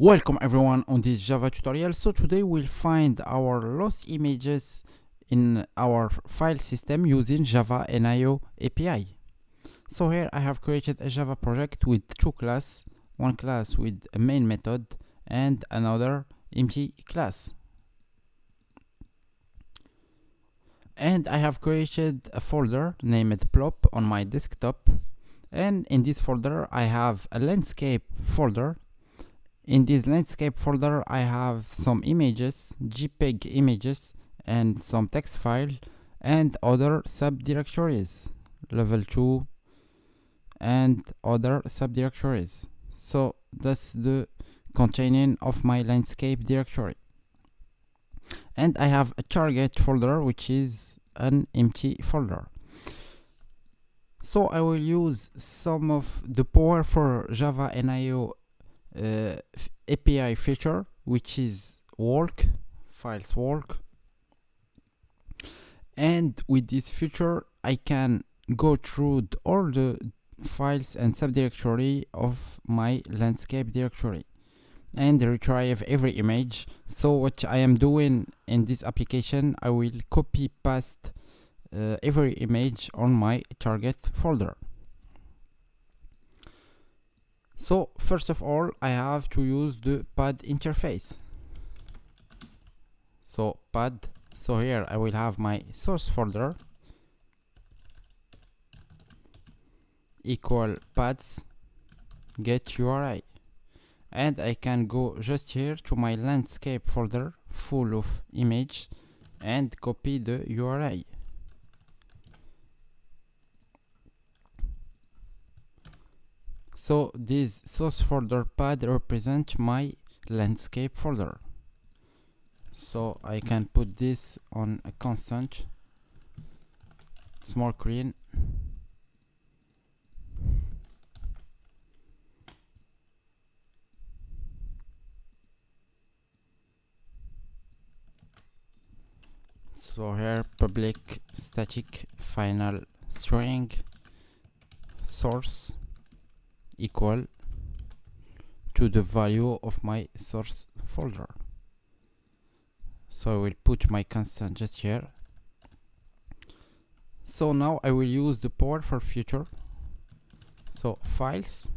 Welcome everyone on this Java tutorial. So today we'll find our lost images in our file system using Java NIO API. So here I have created a Java project with two classes, one class with a main method and another empty class. And I have created a folder named plop on my desktop, and in this folder I have a landscape folder. In this landscape folder I have some images, JPEG images, and some text file and other subdirectories, level 2 and other subdirectories. So that's the containing of my landscape directory. And I have a target folder which is an empty folder. So I will use some of the power for Java NIO API feature, which is walk, files walk, and with this feature I can go through all the files and subdirectory of my landscape directory and retrieve every image. So what I am doing in this application, I will copy paste every image on my target folder. So first of all, I have to use the pad interface. So pad, so here I will have my source folder equal pads get URI, and I can go just here to my landscape folder full of image and copy the URI. So this source folder pad represents my landscape folder. So I can put this on a constant small clean. So here public static final string source equal to the value of my source folder. So I will put my constant just here. So now I will use the power for future. So files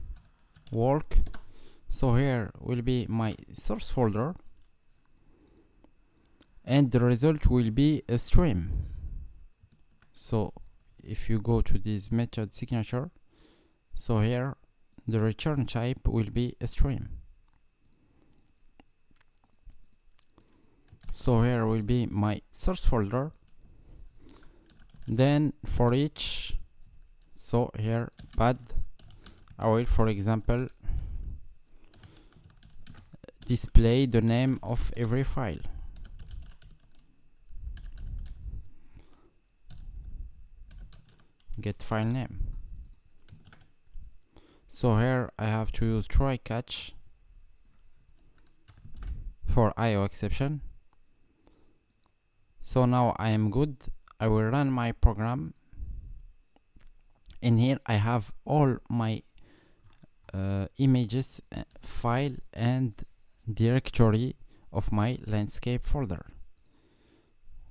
walk, so here will be my source folder and the result will be a stream. So if you go to this method signature, so here the return type will be a stream. So here will be my source folder. Then for each, so here pad, I will for example display the name of every file. Get file name. So here I have to use try catch for IO exception. So now I am good. I will run my program. In here I have all my images, file and directory of my landscape folder.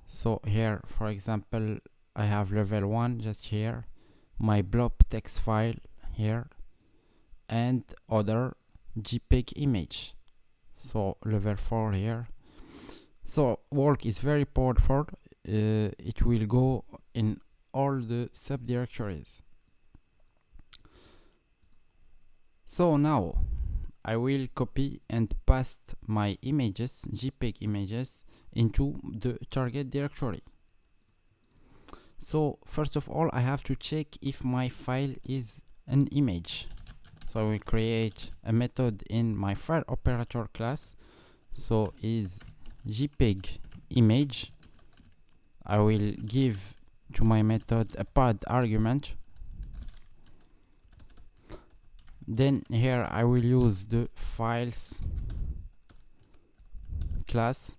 So here for example I have level 1 just here, my blob text file here, and other JPEG image. So level 4 here. So walk is very powerful. It will go in all the subdirectories. So now I will copy and paste my images, JPEG images, into the target directory. So first of all I have to check if my file is an image. So I will create a method in my file operator class. So is JPEG image. I will give to my method a pad argument. Then here I will use the files class,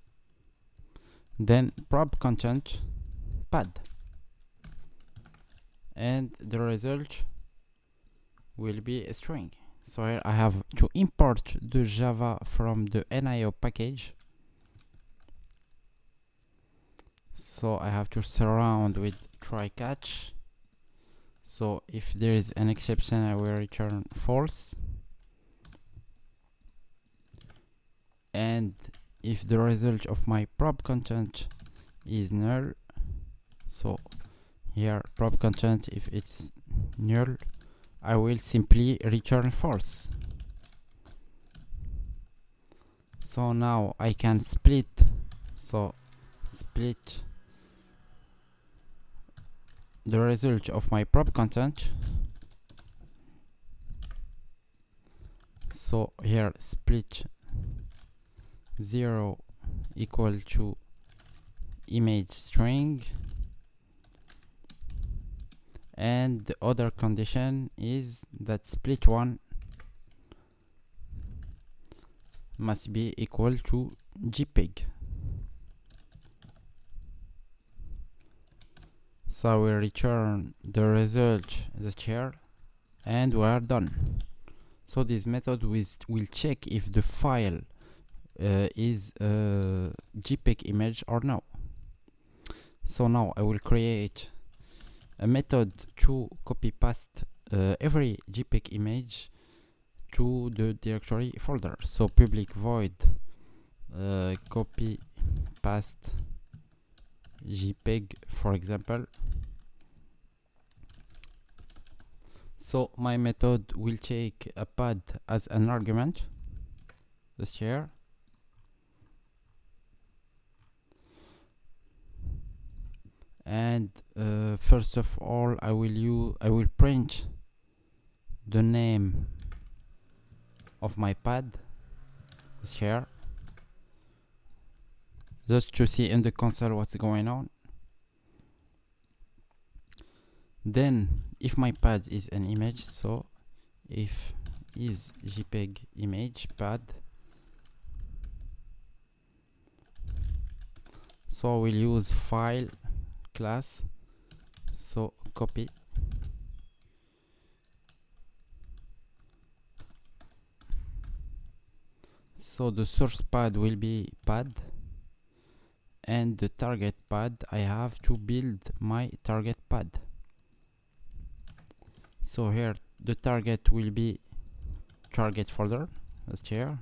then prop content pad, and the result will be a string. So here I have to import the Java from the NIO package. So I have to surround with try catch. So if there is an exception, I will return false. And if the result of my prop content is null, so here prop content, if it's null, I will simply return false. So now I can split. So split the result of my prop content. So here split 0 equal to image string, and the other condition is that split 1 must be equal to JPEG. So we return the result that's here, and we are done. So this method will check if the file is a JPEG image or no. So now I will create a method to copy paste every JPEG image to the directory folder. So public void copy paste JPEG, for example. So my method will take a path as an argument, just here. And first of all, I will print the name of my pad, just here, just to see in the console what's going on. Then if my pad is an image, so if is JPEG image pad, so we'll use file class, so copy, so the source pad will be pad, and the target pad, I have to build my target pad. So here the target will be target folder, just here,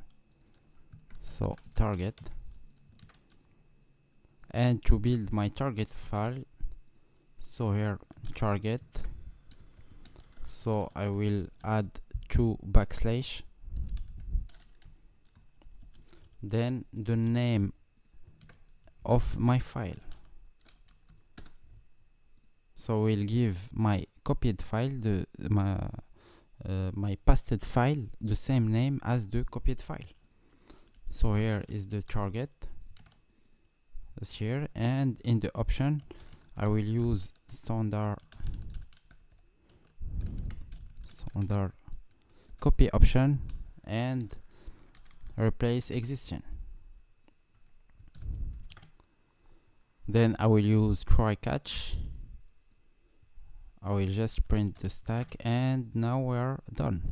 so target. And to build my target file, so here target, so I will add 2 backslash, then the name of my file, so we'll give my copied file my pasted file the same name as the copied file. So here is the target, that's here, and in the option I will use standard copy option and replace existing. Then I will use try catch. I will just print the stack, and now we're done.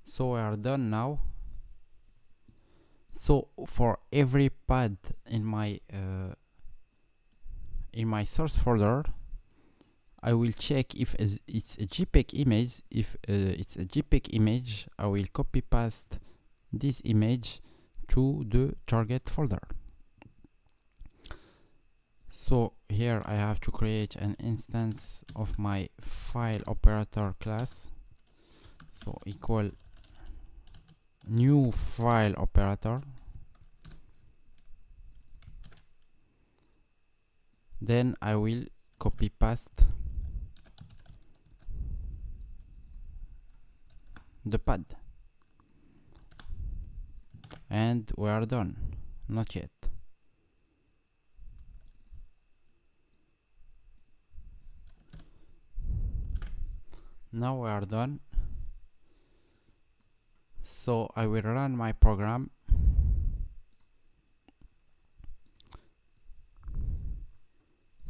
So we are done now. So for every pad in my source folder, I will check if it's a JPEG image. If it's a JPEG image, I will copy paste this image to the target folder. So here I have to create an instance of my file operator class, so equal new file operator. Then I will copy paste the pad, and we are done. Not yet. Now we are done. So I will run my program.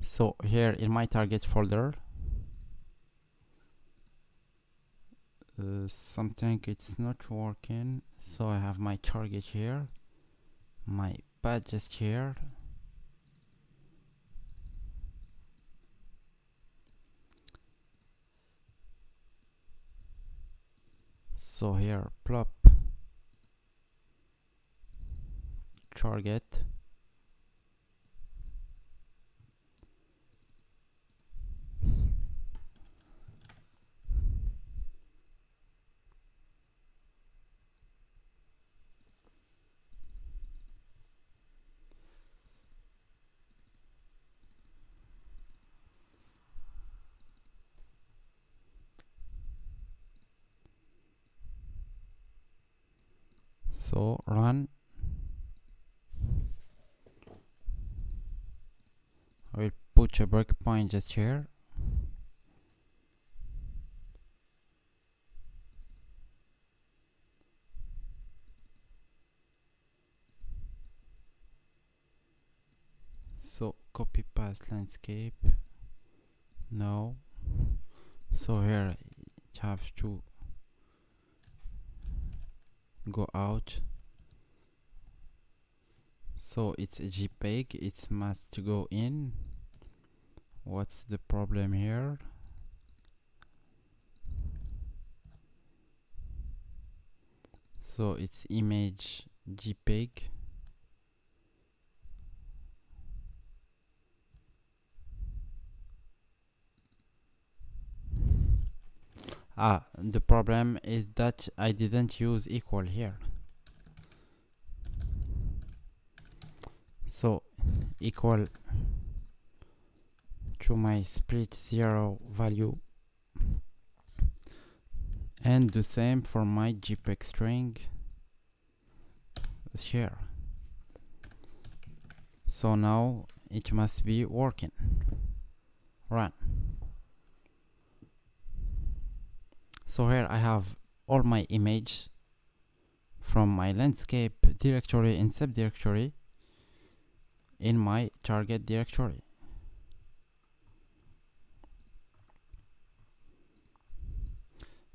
So So here in my target folder, something it's not working. So I have my target here, my badges here, so here plop target, so run. I will put a breakpoint just here. So copy paste landscape, no. So here you have to go out. So it's a JPEG, it must go in. What's the problem here? So it's image JPEG. The problem is that I didn't use equal here. So equal to my split 0 value, and the same for my JPEG string here. So now it must be working. Run. So here I have all my image from my landscape directory and subdirectory in my target directory.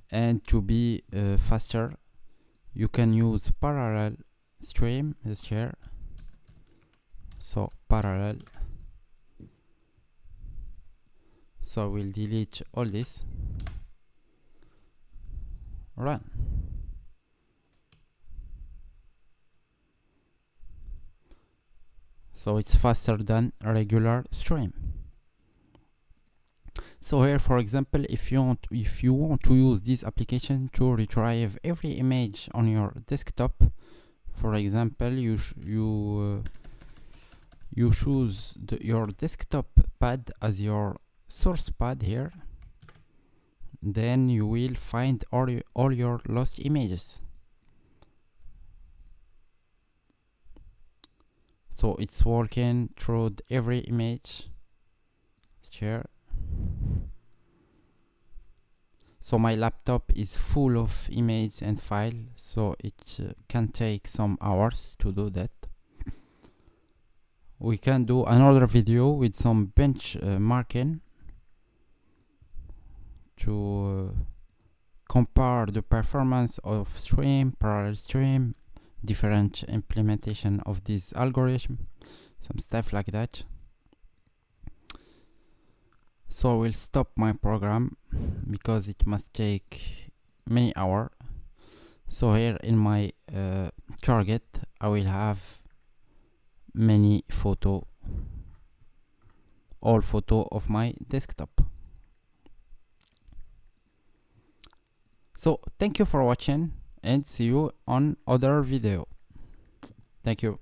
And to be faster, you can use parallel stream is here. So parallel. So we'll delete all this. Run. So it's faster than a regular stream. So here, for example, if you want to use this application to retrieve every image on your desktop, for example, you choose your desktop pad as your source pad here, then you will find all your lost images. So it's working through every image here. So my laptop is full of images and files, so it can take some hours to do that. We can do another video with some benchmarking to compare the performance of stream, parallel stream, different implementation of this algorithm, some stuff like that. So we'll stop my program because it must take many hours. So here in my target, I will have many all photo of my desktop. So thank you for watching and see you on other video. Thank you.